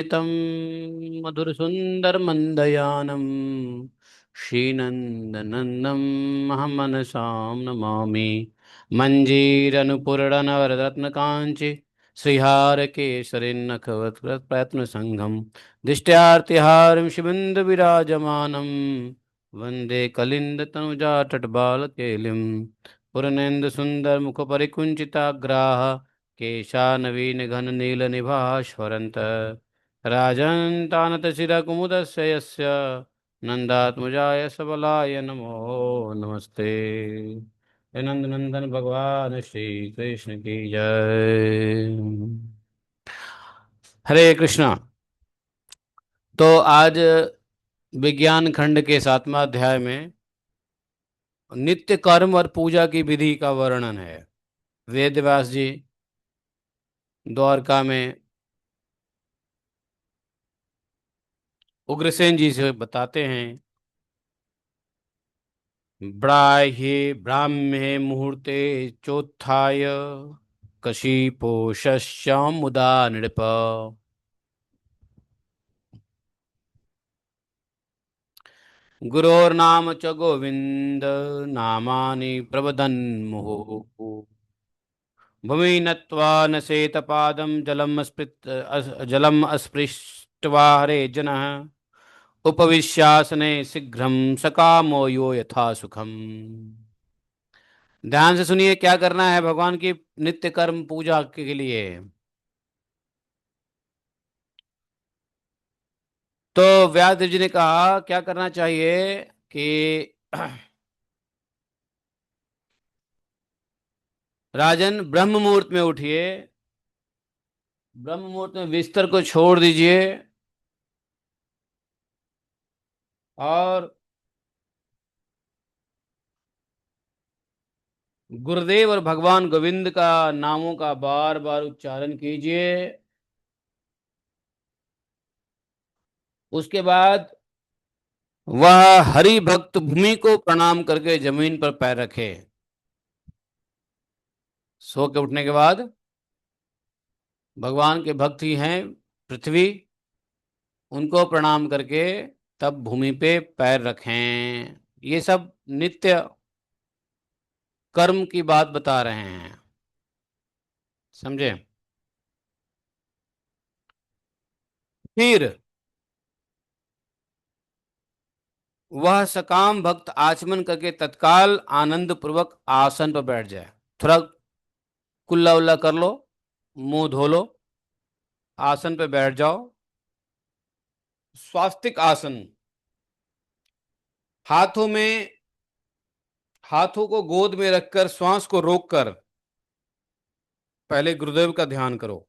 तं मधुरसुन्दरमन्दयानं श्रीनन्दनन्दं अहमनसां नमामि। मञ्जीरनुपूरणवररत्नकाञ्चि श्रीहारकेसरिन्नखवत्प्रयत्नसङ्घं दिष्ट्यार्तिहारं शिवेन्दुविराजमानं वन्दे कलिन्दतनुजाटट्बालकेलिं पूर्णेन्दुसुन्दरमुखपरिकुञ्चिताग्राः केशानवीनघननीलनिभास्फरन्त राजन्तानतशिरकुमुदस्य यस्य नन्दात्मजाय सबलाय नमो नमस्ते। हे नंदनंदन भगवान श्री कृष्ण की जय। हरे कृष्णा। तो आज विज्ञान खंड के 7वां अध्याय में नित्य कर्म और पूजा की विधि का वर्णन है। वेद व्यास जी द्वारका में उग्रसेन जी से बताते हैं, ब्राह्ये ब्राह्मे मुहूर्ते चोत्थाय कशीपोषश्याम मुदा नृप गुरोर्नाम च गोविंद नामानि प्रवदन् मुहुः भूमि नत्वा नसेत पादं जलम अस्पृष्ट्वा हरे जनः उपविश्यासने शीघ्रं सकामो यो यथा सुखम। ध्यान से सुनिए, क्या करना है भगवान की नित्य कर्म पूजा के लिए। तो व्यासदेव जी ने कहा क्या करना चाहिए कि राजन ब्रह्म मुहूर्त में उठिए, ब्रह्म मुहूर्त में बिस्तर को छोड़ दीजिए और गुरुदेव और भगवान गोविंद का नामों का बार बार उच्चारण कीजिए। उसके बाद वह हरि भक्त भूमि को प्रणाम करके जमीन पर पैर रखे। सो के उठने के बाद भगवान के भक्त ही हैं पृथ्वी, उनको प्रणाम करके तब भूमि पे पैर रखें। ये सब नित्य कर्म की बात बता रहे हैं, समझे। फिर वह सकाम भक्त आचमन करके तत्काल आनंद पूर्वक आसन पर बैठ जाए। थोड़ा कुल्ला उल्ला कर लो, मुंह धो लो, आसन पर बैठ जाओ। स्वास्तिक आसन, हाथों को गोद में रखकर श्वास को रोककर पहले गुरुदेव का ध्यान करो।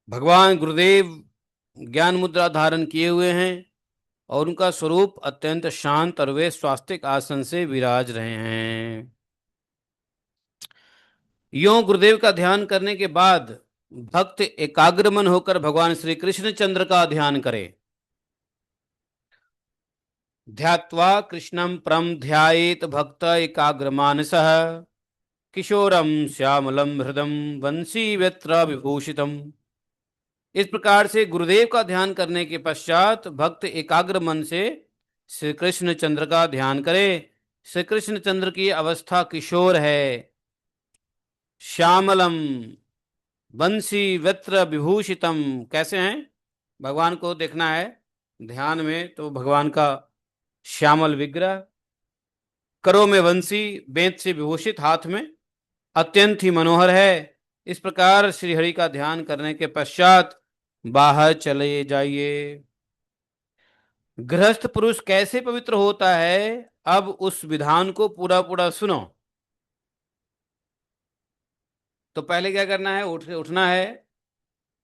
भगवान गुरुदेव ज्ञान मुद्रा धारण किए हुए हैं और उनका स्वरूप अत्यंत शांत और वे स्वास्तिक आसन से विराज रहे हैं। यों गुरुदेव का ध्यान करने के बाद भक्त एकाग्र मन होकर भगवान श्री कृष्ण चंद्र का ध्यान करे। ध्यात्वा कृष्णं परं ध्यायेत भक्त एकाग्र मानसः किशोरम श्यामलम हृदम वंशी व्यत्र विभूषितम। इस प्रकार से गुरुदेव का ध्यान करने के पश्चात भक्त एकाग्र मन से श्री कृष्ण चंद्र का ध्यान करे। श्री कृष्ण चंद्र की अवस्था किशोर है, श्यामलम, बंसी व्यत्र विभूषितम। कैसे हैं भगवान को देखना है ध्यान में, तो भगवान का श्यामल विग्रह, करों में वंशी, बेंत से विभूषित, हाथ में अत्यंत ही मनोहर है। इस प्रकार श्री हरि का ध्यान करने के पश्चात बाहर चले जाइए। गृहस्थ पुरुष कैसे पवित्र होता है, अब उस विधान को पूरा पूरा सुनो। तो पहले क्या करना है, उठना है,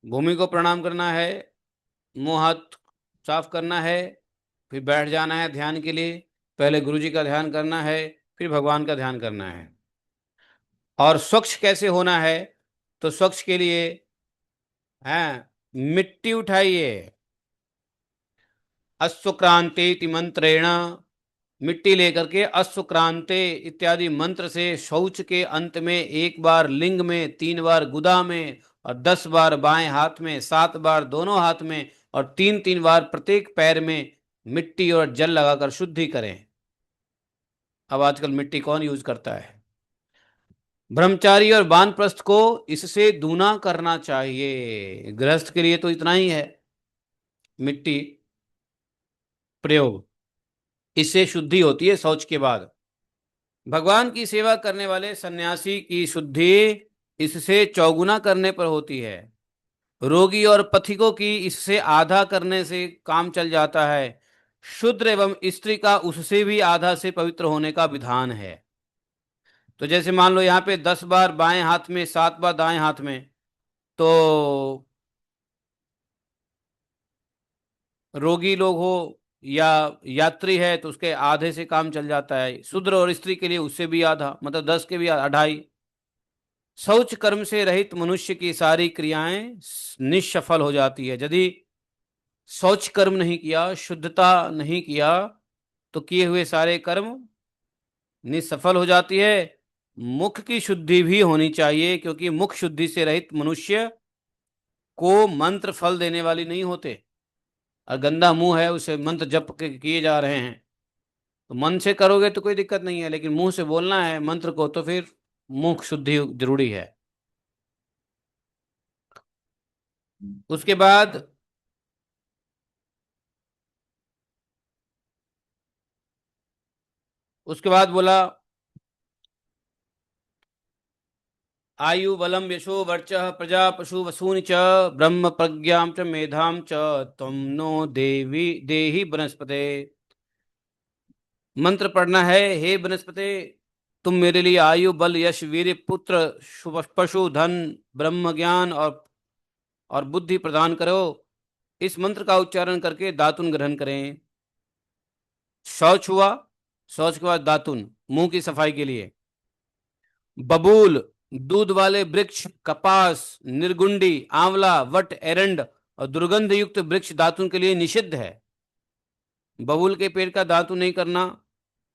भूमि को प्रणाम करना है, मुंह हाथ साफ करना है, फिर बैठ जाना है ध्यान के लिए। पहले गुरु जी का ध्यान करना है, फिर भगवान का ध्यान करना है। और स्वच्छ कैसे होना है, तो स्वच्छ के लिए मिट्टी उठाइए। अश्वक्रांते मंत्रेण, मिट्टी लेकर के अश्वक्रांते इत्यादि मंत्र से शौच के अंत में एक बार लिंग में, 3 बार गुदा में और 10 बार बाएं हाथ में, 7 बार दोनों हाथ में और 3-3 बार प्रत्येक पैर में मिट्टी और जल लगाकर शुद्धि करें। अब आजकल मिट्टी कौन यूज करता है। ब्रह्मचारी और वानप्रस्थ को इससे दूना करना चाहिए। गृहस्थ के लिए तो इतना ही है मिट्टी प्रयोग, इससे शुद्धि होती है शौच के बाद। भगवान की सेवा करने वाले सन्यासी की शुद्धि इससे चौगुना करने पर होती है। रोगी और पथिकों की इससे आधा करने से काम चल जाता है। शूद्र एवं स्त्री का उससे भी आधा से पवित्र होने का विधान है। तो जैसे मान लो यहाँ पे 10 बार बाएं हाथ में, 7 बार दाएं हाथ में, तो रोगी लोग हो या यात्री है तो उसके आधे से काम चल जाता है। शूद्र और स्त्री के लिए उससे भी आधा, मतलब 10 के भी 2.5। शौच कर्म से रहित मनुष्य की सारी क्रियाएं निष्सफल हो जाती है। यदि शौच कर्म नहीं किया, शुद्धता नहीं किया, तो किए हुए सारे कर्म निष्सफल हो जाती है। मुख की शुद्धि भी होनी चाहिए, क्योंकि मुख शुद्धि से रहित मनुष्य को मंत्र फल देने वाली नहीं होते। और गंदा मुंह है, उसे मंत्र जप किए जा रहे हैं, तो मन से करोगे तो कोई दिक्कत नहीं है, लेकिन मुंह से बोलना है मंत्र को तो फिर मुख शुद्धि जरूरी है। उसके बाद बोला आयु बलम यशो वर्चः प्रजा पशु वसूनि च ब्रह्म प्रज्ञां च मेधां च त्वं नो देवी देहि वनस्पते। मंत्र पढ़ना है, हे वनस्पते तुम मेरे लिए आयु बल यश वीर्य पुत्र पशु धन ब्रह्म ज्ञान और बुद्धि प्रदान करो। इस मंत्र का उच्चारण करके दातुन ग्रहण करें। शौच हुआ, शौच के बाद दातुन मुंह की सफाई के लिए। बबूल, दूध वाले वृक्ष, कपास, निर्गुंडी, आंवला, वट, एरंड और दुर्गंध युक्त वृक्ष दातुन के लिए निषिद्ध है। बबूल के पेड़ का दातुन नहीं करना,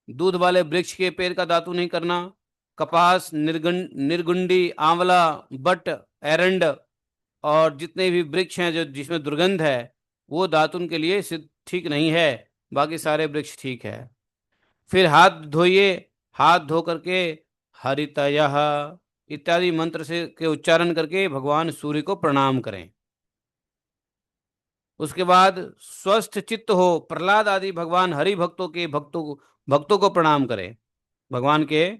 दूध वाले वृक्ष के पेड़ का दातुन नहीं करना, कपास, निर्गुंडी, आंवला, बट, एरंड और जितने भी वृक्ष हैं जो जिसमें दुर्गंध है, वो दातुन के लिए सिद्ध ठीक नहीं है। बाकी सारे वृक्ष ठीक है। फिर हाथ धोइए, हाथ धो करके हरितयः इत्यादि मंत्र से के उच्चारण करके भगवान सूर्य को प्रणाम करें। उसके बाद स्वस्थ चित्त हो प्रहलाद आदि भगवान हरि भक्तों को प्रणाम करें। भगवान के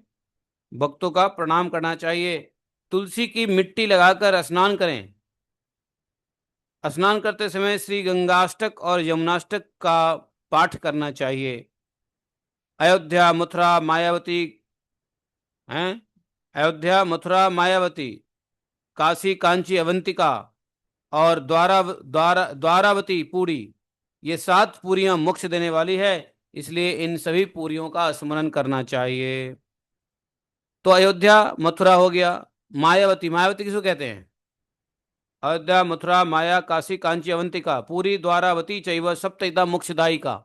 भक्तों का प्रणाम करना चाहिए। तुलसी की मिट्टी लगाकर स्नान करें। स्नान करते समय श्री गंगाष्टक और यमुनाष्टक का पाठ करना चाहिए। अयोध्या मथुरा मायावती हैं, अयोध्या मथुरा मायावती, काशी कांची अवंतिका और द्वारावती पुरी, ये 7 पुरियां मोक्ष देने वाली है, इसलिए इन सभी पुरियों का स्मरण करना चाहिए। तो अयोध्या मथुरा हो गया। मायावती, मायावती किसको कहते हैं? अयोध्या मथुरा माया काशी कांची अवंतिका पुरी द्वारावती चैव सप्तैता मोक्षदायिका।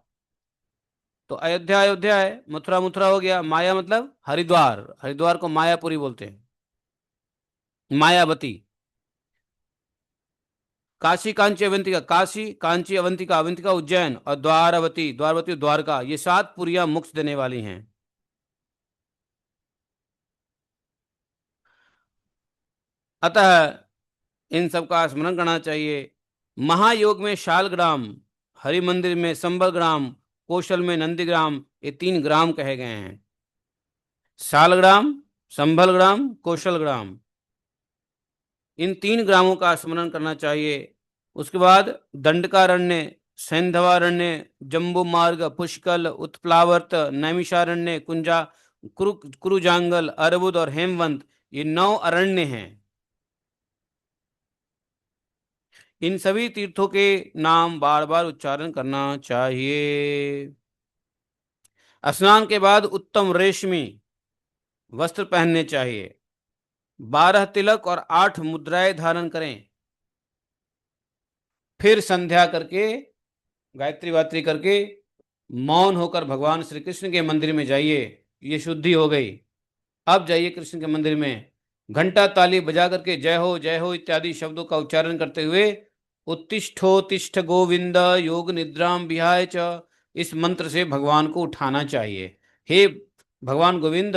तो अयोध्या अयोध्या है, मथुरा मथुरा हो गया, माया मतलब हरिद्वार, हरिद्वार को मायापुरी बोलते हैं, मायावती। काशी कांची अवंतिका, काशी कांची अवंतिका, अवंतिका उज्जैन और द्वारावती, द्वारवती द्वारका, ये 7 पुरियां मोक्ष देने वाली हैं। अतः इन सब का स्मरण करना चाहिए। महायोग में शालग्राम, हरि मंदिर में संबलग्राम, कौशल में नंदीग्राम, ये 3 ग्राम कहे गए हैं। शालग्राम, संभलग्राम, कौशलग्राम, इन 3 ग्रामों का स्मरण करना चाहिए। उसके बाद दंडकारण्य, सैंधवारण्य, जम्बू मार्ग, पुष्कल, उत्प्लावर्त, नैमिषारण्य, कुरुजांगल, अरबुद और हेमवंत, ये 9 अरण्य हैं। इन सभी तीर्थों के नाम बार बार उच्चारण करना चाहिए। स्नान के बाद उत्तम रेशमी वस्त्र पहनने चाहिए। 12 तिलक और 8 मुद्राएं धारण करें। फिर संध्या करके गायत्री वात्री करके मौन होकर भगवान श्री कृष्ण के मंदिर में जाइए। ये शुद्धि हो गई। अब जाइए कृष्ण के मंदिर में, घंटा ताली बजा करके जय हो इत्यादि शब्दों का उच्चारण करते हुए उत्तिष्ठोत्तिष्ठ गोविंद योग निद्राम विहाय च, इस मंत्र से भगवान को उठाना चाहिए। हे भगवान गोविंद,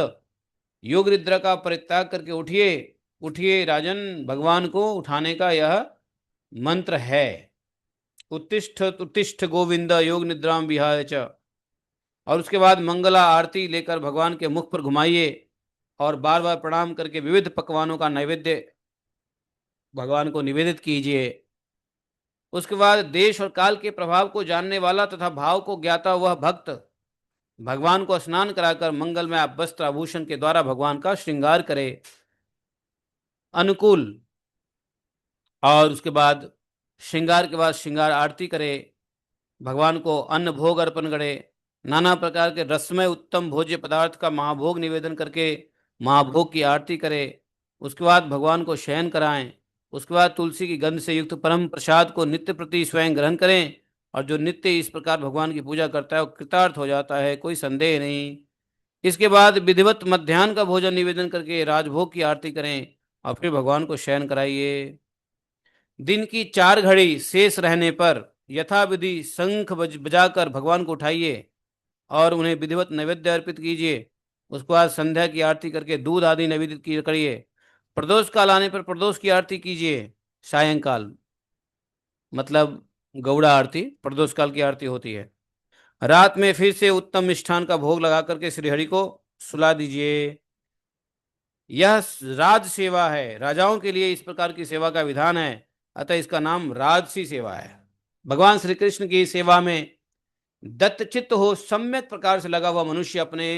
योग निद्रा का परित्याग करके उठिए, उठिए राजन, भगवान को उठाने का यह मंत्र है। उत्तिष्ठ उत्तिष्ठ गोविंद योग निद्राम विहाय च। और उसके बाद मंगला आरती लेकर भगवान के मुख पर घुमाइए और बार बार प्रणाम करके विविध पकवानों का नैवेद्य भगवान को निवेदित कीजिए। उसके बाद देश और काल के प्रभाव को जानने वाला तथा भाव को ज्ञाता वह भक्त भगवान को स्नान कराकर मंगलमय वस्त्र आभूषण के द्वारा भगवान का श्रृंगार करे अनुकूल। और उसके बाद श्रृंगार के बाद श्रृंगार आरती करे, भगवान को अन्न भोग अर्पण करे, नाना प्रकार के रसमय उत्तम भोज्य पदार्थ का महाभोग निवेदन करके महाभोग की आरती करे। उसके बाद भगवान को शयन कराएं। उसके बाद तुलसी की गंध से युक्त परम प्रसाद को नित्य प्रति स्वयं ग्रहण करें, और जो नित्य इस प्रकार भगवान की पूजा करता है वो कृतार्थ हो जाता है, कोई संदेह नहीं। इसके बाद विधिवत मध्याह्न का भोजन निवेदन करके राजभोग की आरती करें और फिर भगवान को शयन कराइए। दिन की 4 घड़ी शेष रहने पर यथाविधि शंख बजाकर भगवान को उठाइए और उन्हें विधिवत नैवेद्य अर्पित कीजिए। उसके बाद संध्या की आरती करके दूध आदि नैवेद्य करिए। प्रदोष काल आने पर प्रदोष की आरती कीजिए। सायंकाल मतलब गौड़ा आरती प्रदोष काल की आरती होती है। रात में फिर से उत्तम मिष्ठान का भोग लगा करके श्रीहरि को सुला दीजिए। यह राज सेवा है, राजाओं के लिए इस प्रकार की सेवा का विधान है, अतः इसका नाम राजसी सेवा है। भगवान श्री कृष्ण की सेवा में दत्तचित्त हो सम्यक प्रकार से लगा हुआ मनुष्य अपने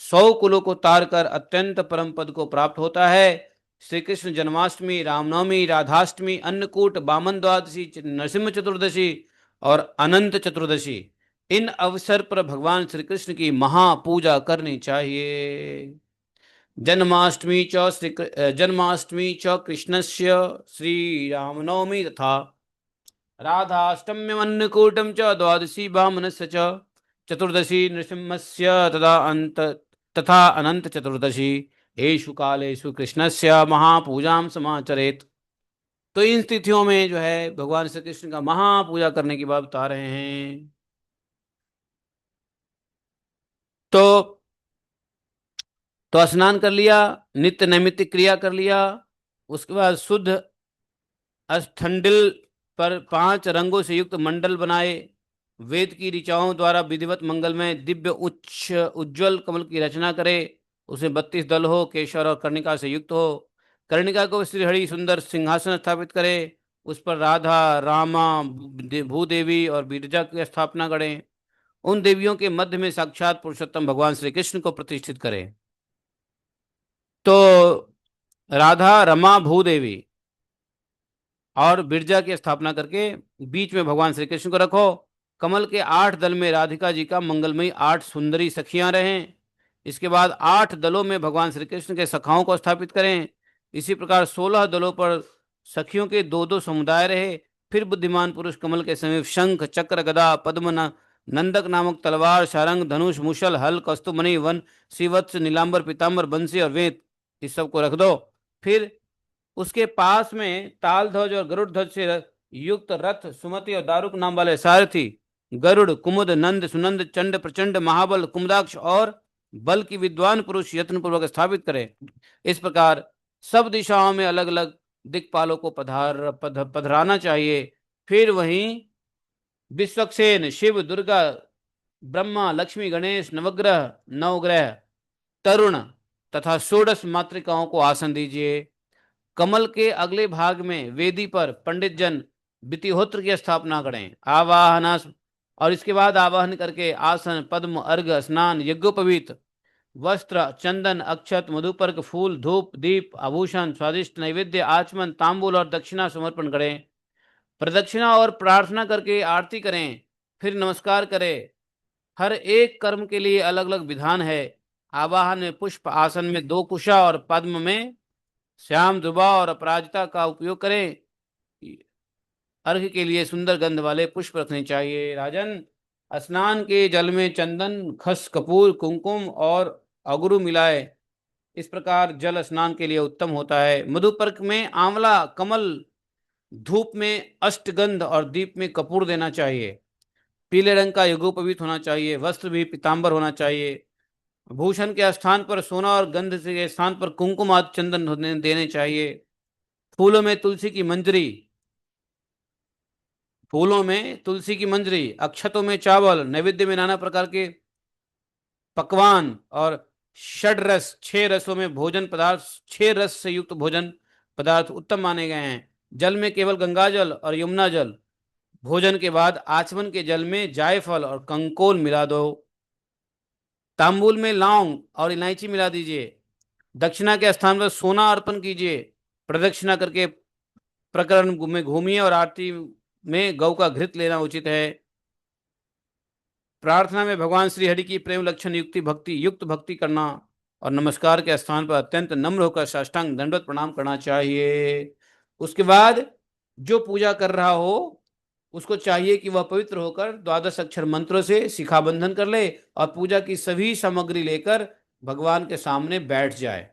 100 कुलों को तार कर अत्यंत परम पद को प्राप्त होता है। श्री कृष्ण जन्माष्टमी, रामनवमी, राधाष्टमी, अन्नकूट, वामन द्वादशी, नरसिंह चतुर्दशी और अनंत चतुर्दशी, इन अवसर पर भगवान श्री कृष्ण की महापूजा करनी चाहिए। जन्माष्टमी च कृष्णस्य श्री रामनवमी तथा राधाष्टम्यमन्नकूटं च द्वादशी वामनस्य च चतुर्दशी नृसिंहस्य तथा अनंत चतुर्दशी एषु कालेषु कृष्णस्य महापूजां समाचरेत। तो इन तिथियों में जो है भगवान श्री कृष्ण का महापूजा करने की बात बता रहे हैं। तो स्नान कर लिया, नित्य नैमित्तिक क्रिया कर लिया। उसके बाद शुद्ध स्थंडिल पर 5 रंगों से युक्त मंडल बनाए, वेद की ऋचाओं द्वारा विधिवत मंगल में दिव्य उच्च उज्ज्वल कमल की रचना करे। उसमें 32 दल हो, केशर और कर्णिका से युक्त हो। कर्णिका को श्रीहरि सुंदर सिंहासन स्थापित करे, उस पर राधा, रामा, भूदेवी और विरजा की स्थापना करें। उन देवियों के मध्य में साक्षात पुरुषोत्तम भगवान श्री कृष्ण को प्रतिष्ठित करें। तो राधा, रमा, भूदेवी और बिरजा की स्थापना करके बीच में भगवान श्री कृष्ण को रखो। कमल के 8 दल में राधिका जी का मंगलमयी 8 सुंदरी सखियां रहें। इसके बाद 8 दलों में भगवान श्री कृष्ण के सखाओं को स्थापित करें। इसी प्रकार 16 दलों पर सखियों के 2-2 समुदाय रहे। फिर बुद्धिमान पुरुष कमल के समीप शंख, चक्र, गदा, पद्म, नंदक नामक तलवार, शारंग, धनुष, मुशल, हल, कस्तुमणि, वन, श्रीवत्स, नीलांबर, पीतांबर, बंसी और वेद, इस सब को रख दो। फिर उसके पास में ताल ध्वज और गरुड़ ध्वज से युक्त रथ, सुमति और दारुक नाम वाले सारथी, गरुड़, कुमुद, नंद, सुनंद, चंड, प्रचंड, महाबल, कुमदाक्ष और बल की विद्वान पुरुष यत्न पूर्वक स्थापित करें। इस प्रकार सब दिशाओं में अलग अलग दिक्पालों को पधराना चाहिए। फिर वहीं विश्वक्सेन, शिव, दुर्गा, ब्रह्मा, लक्ष्मी, गणेश, नवग्रह, नवग्रह, तरुण तथा षोडश मातृकाओं को आसन दीजिए। कमल के अगले भाग में वेदी पर पंडित जन वितिहोत्र की स्थापना करें। और इसके बाद आवाहन करके आसन, पद्म, अर्घ, स्नान, यज्ञोपवीत, वस्त्र, चंदन, अक्षत, मधुपर्क, फूल, धूप, दीप, आभूषण, स्वादिष्ट नैवेद्य, आचमन, तांबूल और दक्षिणा समर्पण करें। प्रदक्षिणा और प्रार्थना करके आरती करें, फिर नमस्कार करें। हर एक कर्म के लिए अलग अलग विधान है। आवाहन में पुष्प, आसन में 2 कुशा और पद्म में श्याम, दुबा और अपराजिता का उपयोग करें। अर्घ के लिए सुंदर गंध वाले पुष्प रखने चाहिए। राजन, स्नान के जल में चंदन, खस, कपूर, कुमकुम और अगरू मिलाए इस प्रकार जल स्नान के लिए उत्तम होता है। मधुपर्क में आंवला, कमल, धूप में अष्टगंध और दीप में कपूर देना चाहिए। पीले रंग का यज्ञोपवीत होना चाहिए। वस्त्र भी पीतांबर होना चाहिए। भूषण के स्थान पर सोना और गंध के स्थान पर कुंकुम आदि चंदन देने चाहिए। फूलों में तुलसी की मंजरी, फूलों में तुलसी की मंजरी, अक्षतों में चावल, नैवेद्य में नाना प्रकार के पकवान और षड रस, 6 रसों में भोजन पदार्थ, 6 रस से युक्त भोजन पदार्थ उत्तम माने गए हैं। जल में केवल गंगा जल और यमुना जल। भोजन के बाद आचमन के जल में जायफल और कंकोल मिला दो। तांबूल में लौंग और इलायची मिला दीजिए। दक्षिणा के स्थान पर सोना अर्पण कीजिए। प्रदक्षिणा करके प्रकरण में घूमिए और आरती में गौ का घृत लेना उचित है। प्रार्थना में भगवान श्री हरि की प्रेम लक्षण युक्त भक्ति करना और नमस्कार के स्थान पर अत्यंत नम्र होकर साष्टांग दंडवत प्रणाम करना चाहिए। उसके बाद जो पूजा कर रहा हो उसको चाहिए कि वह पवित्र होकर 12 अक्षर मंत्रों से शिखाबंधन कर ले और पूजा की सभी सामग्री लेकर भगवान के सामने बैठ जाए।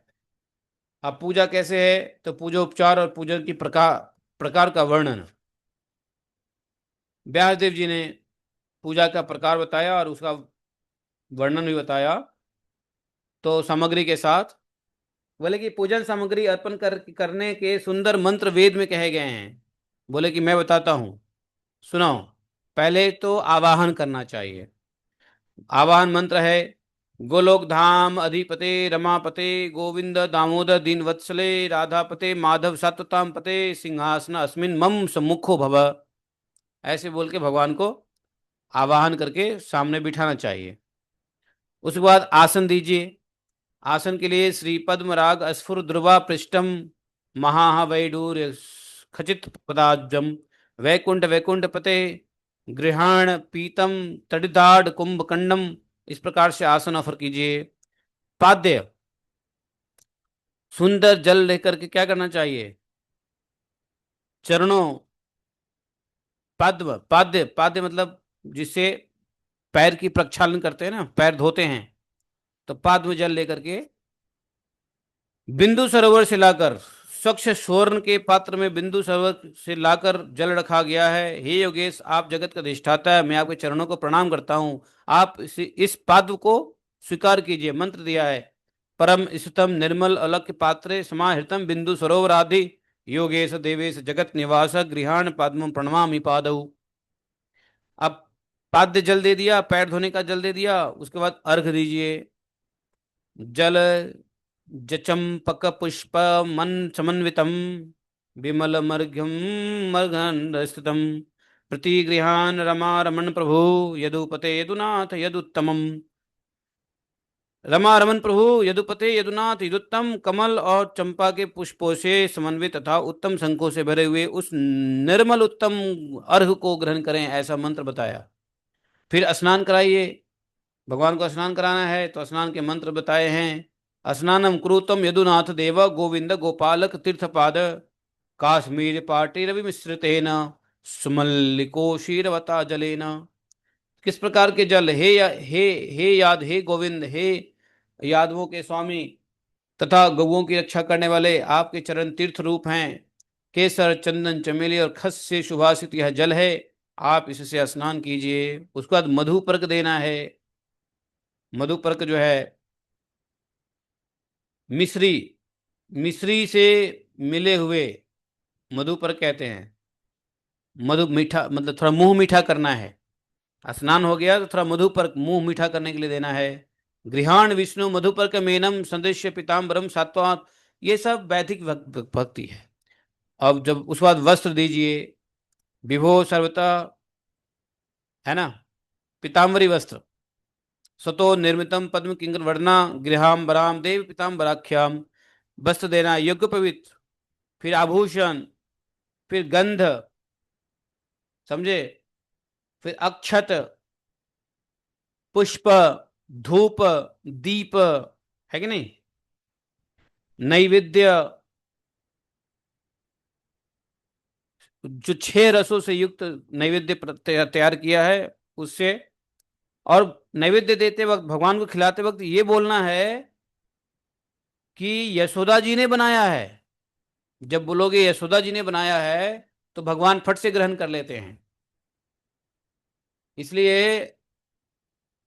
अब पूजा कैसे है, तो पूजोपचार और पूजन की प्रकार का वर्णन व्यासदेव जी ने पूजा का प्रकार बताया और उसका वर्णन भी बताया। तो सामग्री के साथ बोले कि पूजन सामग्री अर्पण करने के सुंदर मंत्र वेद में कहे गए हैं। बोले कि मैं बताता हूं, सुनो। पहले तो आवाहन करना चाहिए। आवाहन मंत्र है, गोलोक धाम अधिपते रमापते गोविंद दामोदर दीन वत्सले राधापते माधव सतताम पते सिंहासन अस्मिन मम सम्मुखो भव। ऐसे बोल के भगवान को आवाहन करके सामने बिठाना चाहिए। उसके बाद आसन दीजिए। आसन के लिए श्री पद्म राग अस्फुर ध्रुवा पृष्ठम महावैडूर खचित पदाब्जम वैकुंठ वैकुंठ पते गृहाण पीतम तड़िदाड़ कुंभकंडम। इस प्रकार से आसन ऑफर कीजिए। पाद्य, सुंदर जल लेकर के क्या करना चाहिए, चरणों, पाद्य पाद्य मतलब जिससे पैर की प्रक्षालन करते हैं ना, पैर धोते हैं, तो पाद में जल लेकर के बिंदु सरोवर से लाकर, स्वच्छ स्वर्ण के पात्र में बिंदु सरोवर से लाकर जल रखा गया है। हे योगेश, आप जगत का अधिष्ठाता है, मैं आपके चरणों को प्रणाम करता हूं। आप इस पाद्य को स्वीकार कीजिए। मंत्र दिया है, परम स्तम निर्मल अलक्य पात्रे समाहृतम बिंदु सरोवर आदि योगेश देवेश जगत निवास गृहाण पद्म प्रणमामि पादौ। अब पाद्य जल दे दिया, पैर धोने का जल दे दिया। उसके बाद अर्घ दीजिए। जल जचंपक पुष्प मन समन्वितम विमल मर्घ्यम मर्घन स्थितम प्रतिगृहान रमा रमण प्रभु यदुपते यदुनाथ यदुत्तमम। रमा रमन प्रभु यदुपते यदुनाथ यदुत्तम कमल और चंपा के पुष्पों से समन्वित तथा उत्तम शंखों से भरे हुए उस निर्मल उत्तम अर्घ को ग्रहण करें, ऐसा मंत्र बताया। फिर स्नान कराइए। भगवान को स्नान कराना है तो स्नान के मंत्र बताए हैं। स्नानम कुरुतम यदुनाथ देव गोविंद गोपालक तीर्थपाद काश्मीर पाटी रवि मिश्रितेन सुमल्लिको शीरवता जलेन। किस प्रकार के जल, हे याद, हे गोविंद, हे यादवों के स्वामी तथा गौओं की रक्षा करने वाले, आपके चरण तीर्थ रूप हैं। केसर चंदन चमेली और खस से सुभाषित यह जल है, आप इससे स्नान कीजिए। उसके बाद मधुपर्क देना है। मधुपर्क जो है मिश्री, मिश्री से मिले हुए मधुपर्क कहते हैं। मधु मीठा मतलब थोड़ा मुंह मीठा करना है। स्नान हो गया तो थोड़ा मधुपर्क मुंह मीठा करने के लिए देना है। गृहाण विष्णु मधुपर्क मेनम संदेश्य पिताम्बरम सात्वा। ये सब वैदिक भक्ति है। अब जब उस बाद वस्त्र दीजिए। विभो सर्वता, है ना, पीताम्बरी वस्त्र सतो निर्मितम पद्म किंकर वर्णा गृहाम्बराम देव पीताम्बराख्याम। वस्त्र देना योग्य पवित्र। फिर आभूषण, फिर गंध, समझे, फिर अक्षत, पुष्प, धूप, दीप, है कि नहीं, नैवेद्य, जो 6 रसों से युक्त नैवेद्य तैयार किया है उससे। और नैवेद्य देते वक्त, भगवान को खिलाते वक्त ये बोलना है कि यशोदा जी ने बनाया है। जब बोलोगे यशोदा जी ने बनाया है तो भगवान फट से ग्रहण कर लेते हैं। इसलिए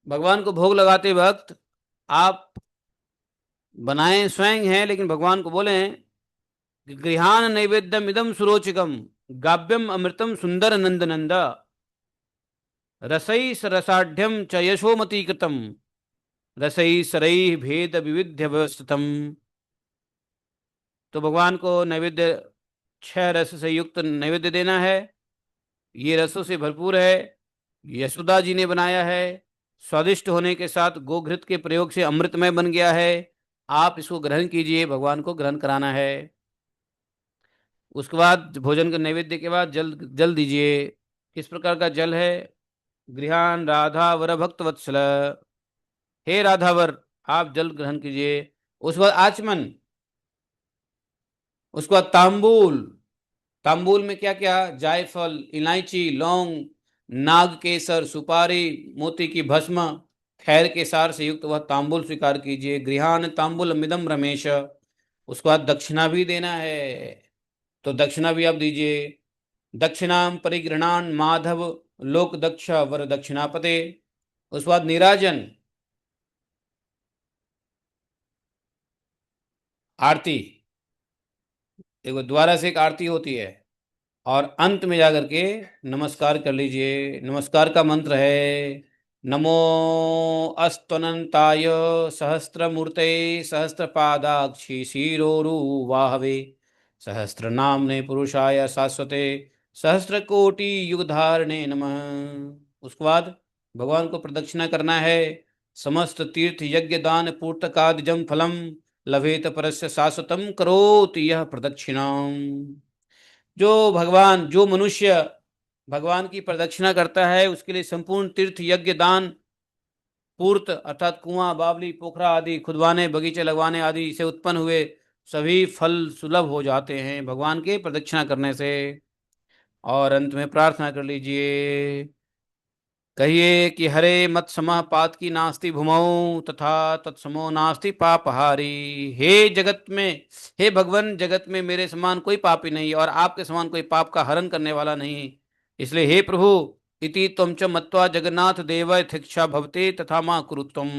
भगवान को भोग लगाते वक्त आप बनाएं स्वयं हैं, लेकिन भगवान को बोलें कि गृहान नैवेद्यम इदम सुरोचिकम गाभ्यम अमृतम सुंदर नंद नंद रसई रसाढ़ च यशोमती कृतम रसई सरई भेद विविध्य व्यवस्थितम। तो भगवान को नैवेद्य 6 रस से युक्त नैवेद्य देना है। ये रसों से भरपूर है, यशोदा जी ने बनाया है, स्वादिष्ट होने के साथ गोघृत के प्रयोग से अमृतमय बन गया है। आप इसको ग्रहण कीजिए, भगवान को ग्रहण कराना है। उसके बाद भोजन के नैवेद्य के बाद जल जल दीजिए। किस प्रकार का जल है? गृहान राधा वर भक्त वत्सल, हे राधावर आप जल ग्रहण कीजिए। उसके बाद आचमन, उसके बाद तांबूल। तांबूल में क्या क्या? जायफल, इलायची, लौंग, नाग केसर, सुपारी, मोती की भस्म, खैर के सार से युक्त वह तांबूल स्वीकार कीजिए। गृहान तांबूल मिदम रमेश। उसके बाद दक्षिणा भी देना है, तो दक्षिणा भी आप दीजिए। दक्षिणाम परिगृणान माधव लोक दक्ष वर दक्षिणापते। उसके बाद निराजन, आरती, देखो द्वारा से एक आरती होती है, और अंत में जाकर के नमस्कार कर लीजिए। नमस्कार का मंत्र है नमो अस्तनंताय सहस्त्रमूर्ते सहस्त्रपादाक्षी शिरोरुवाहवे सहस्त्रनाम्ने पुरुषाय शाश्वते सहस्त्रकोटि युगधारणे नमः। उसके बाद भगवान को प्रदक्षिणा करना है। समस्त तीर्थ यज्ञ दान पूर्तकादिजम फलम लभेत परस्य शाश्वतम करोति यह प्रदक्षिणाम। जो मनुष्य भगवान की प्रदक्षिणा करता है उसके लिए संपूर्ण तीर्थ यज्ञ दान पूर्त अर्थात कुआं, बावली, पोखरा आदि खुदवाने, बगीचे लगवाने आदि से उत्पन्न हुए सभी फल सुलभ हो जाते हैं भगवान के प्रदक्षिणा करने से। और अंत में प्रार्थना कर लीजिए, कहिए कि हरे मत समः पात की नास्ति भूमौ तथा तत्समो नास्ति पापहारी। हे जगत में, हे भगवान, जगत में मेरे समान कोई पापी नहीं और आपके समान कोई पाप का हरण करने वाला नहीं। इसलिए हे प्रभु, इति त्वं च मत्वा जगन्नाथ देव यथेच्छा भवते तथा मां कुरु त्वं।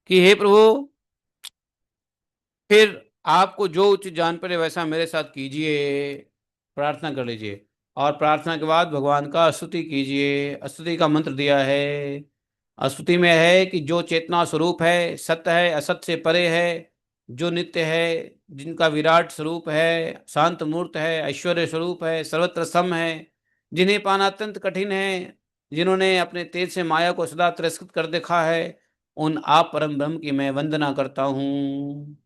कि हे प्रभु, फिर आपको जो उचित जान पड़े वैसा मेरे साथ कीजिए। प्रार्थना कर लीजिए, और प्रार्थना के बाद भगवान का स्तुति कीजिए। स्तुति का मंत्र दिया है। स्तुति में है कि जो चेतना स्वरूप है, सत्य है, असत से परे है, जो नित्य है, जिनका विराट स्वरूप है, शांत मूर्त है, ऐश्वर्य स्वरूप है, सर्वत्र सम है, जिन्हें पाना अत्यंत कठिन है, जिन्होंने अपने तेज से माया को सदा तिरस्कृत कर देखा है, उन आप परम ब्रह्म की मैं वंदना करता हूँ।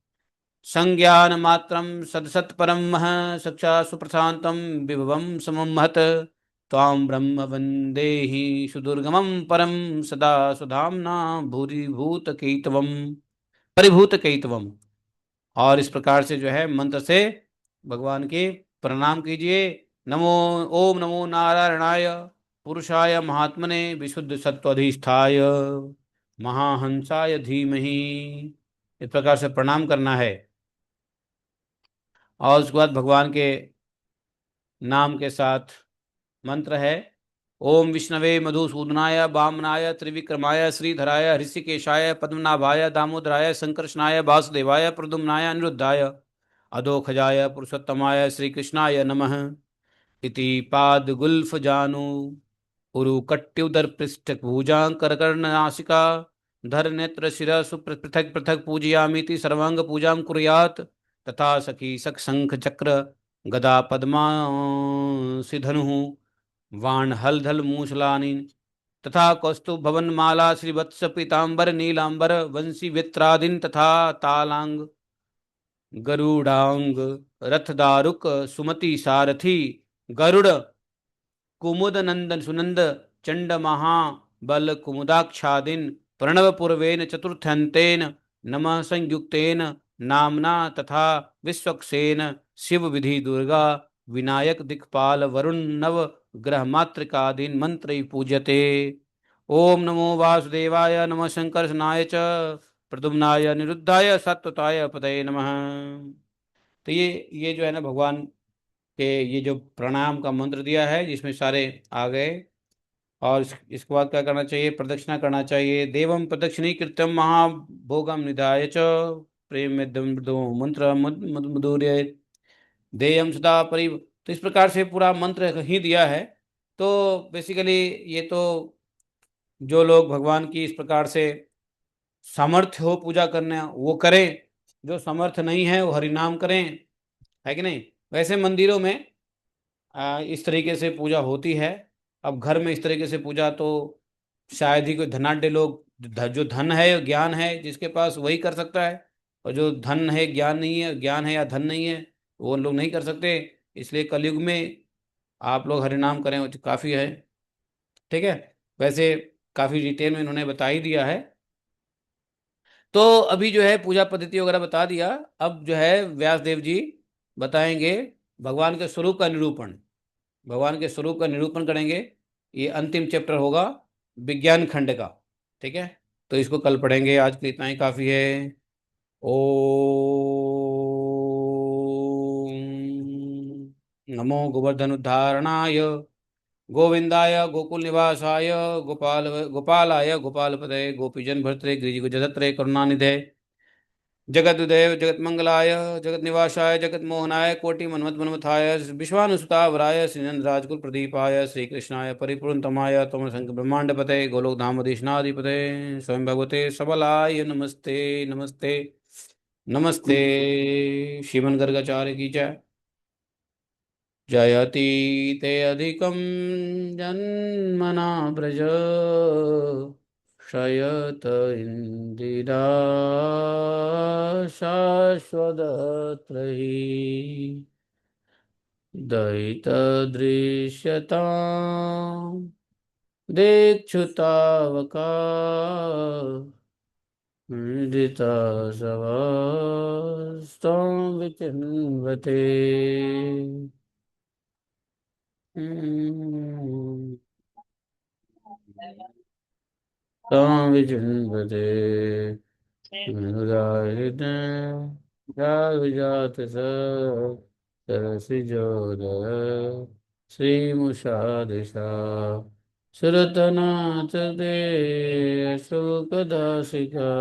संज्ञान मात्रम सदसत् परम मह सक्षा सुप्रशांतम विभवम समम महत त्वां ब्रह्म वंदेहि सुदुर्गमम परम सदा सुधाम्ना भूरिभूत केतवम परिभूत केतवम। और इस प्रकार से जो है मंत्र से भगवान के प्रणाम कीजिए। नमो ओम नमो नारायणाय पुरुषाय महात्मने विशुद्ध सत्वधिष्ठाय महाहंसाय धीमहि। इस प्रकार से प्रणाम करना है। और उसके बाद भगवान के नाम के साथ मंत्र है ओम विष्णवे मधुसूदनाय वामनाय त्रिविक्रमाय श्रीधराय हृषिकेशाय पद्मनाभाय दामोदराय संकर्षणाय वासुदेवाय प्रद्युम्नाय अनिरुद्धाय अधोखजाय पुरुषोत्तमाय श्रीकृष्णाय नमः। इति पाद गुल्फ जानु उरु कट्युदर पृष्ठ भुजां करकर्ण नासिका धर नेत्र शिर सुपृथक पृथक पूजयामीति सर्वांग पूजां कुर्यात् तथा सखी सख शंख चक्र गदा पद्मा सिधनु वाण हलधल मूसलानि तथा कौस्तुभ भवन माला श्रीवत्स पीतांबर नीलांबर वंशी वित्रादीन तथा तालांग गरुड़ांग रथदारुक सुमति सारथी गरुड़ कुमुद नंदन सुनंद चंड महाबल कुमुदाक्षादिन प्रणव पूर्वेन चतुर्थ्यंतेन नमः संयुक्तेन नामना तथा विश्वक्सेन शिव विधि दुर्गा विनायक दिक्पाल वरुण नव ग्रह मातृकादीन मंत्र पूज्यते। ओम नमो वासुदेवाय नमः संकर्षणाय च प्रद्युम्नाय निरुद्धाय सत्वताय पतये नमः। तो ये जो है ना भगवान के ये जो प्रणाम का मंत्र दिया है जिसमें सारे आ गए। और इसके बाद क्या करना चाहिए, प्रदक्षिणा करना चाहिए। देवम प्रदक्षिणी कृत्यम महाभोगम निधाय च प्रेम में दो मंत्र मधुर्य देयम सदा परि। तो इस प्रकार से पूरा मंत्र ही दिया है। तो बेसिकली ये तो जो लोग भगवान की इस प्रकार से सामर्थ्य हो पूजा करने वो करें, जो समर्थ नहीं है वो हरिनाम करें, है कि नहीं। वैसे मंदिरों में इस तरीके से पूजा होती है। अब घर में इस तरीके से पूजा तो शायद ही कोई धनाढ्य लोग, जो धन है ज्ञान है जिसके पास वही कर सकता है। और जो धन है ज्ञान नहीं है, ज्ञान है या धन नहीं है, वो लोग नहीं कर सकते। इसलिए कलयुग में आप लोग हरिनाम करें वो तो काफ़ी है। ठीक है। वैसे काफ़ी डिटेल में इन्होंने बता ही दिया है। तो अभी जो है पूजा पद्धति वगैरह बता दिया। अब जो है व्यास देव जी बताएंगे भगवान के स्वरूप का निरूपण। भगवान के स्वरूप का निरूपण करेंगे। ये अंतिम चैप्टर होगा विज्ञान खंड का। ठीक है। तो इसको कल पढ़ेंगे, आज के लिए इतना ही काफ़ी है। ओम नमो गोवर्धन उद्धारणाय गोविंदाय गोकुल निवासाय गोपालाय गोपालपते गोपीजन भर्तृ गिरिजगजत्रे करुणानिधे जगदुदय जगत मंगलाय जगत निवासाय जगत मोहनाय कोटि मनमत मनमथाय विश्वानुसुतावराय श्रीनंद राजकुल प्रदीपाय श्री कृष्णाय परिपूर्णतमाय तम संग ब्रह्मांड पते गोलोक धाम अधीशनाधिपते स्वयं भगवते सबलाय नमस्ते नमस्ते नमस्ते। श्रीमन गर्गाचार्य की जय। जयति ते अधिकं जन्मना व्रज शयत इंदिरा शाश्वतत्रयी दयितदृश्यताम् दिक्षुतावका निदिता सवास्तं विचिन्वते। तं विचिन्वते जात सरसिजोदय श्रीमुषादिशा सुरतनाथ दे शोकदासिका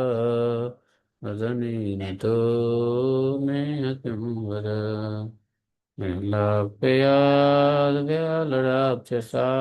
मदनीन तो मैं किं वद लाभयाद व्यालराक्षसात्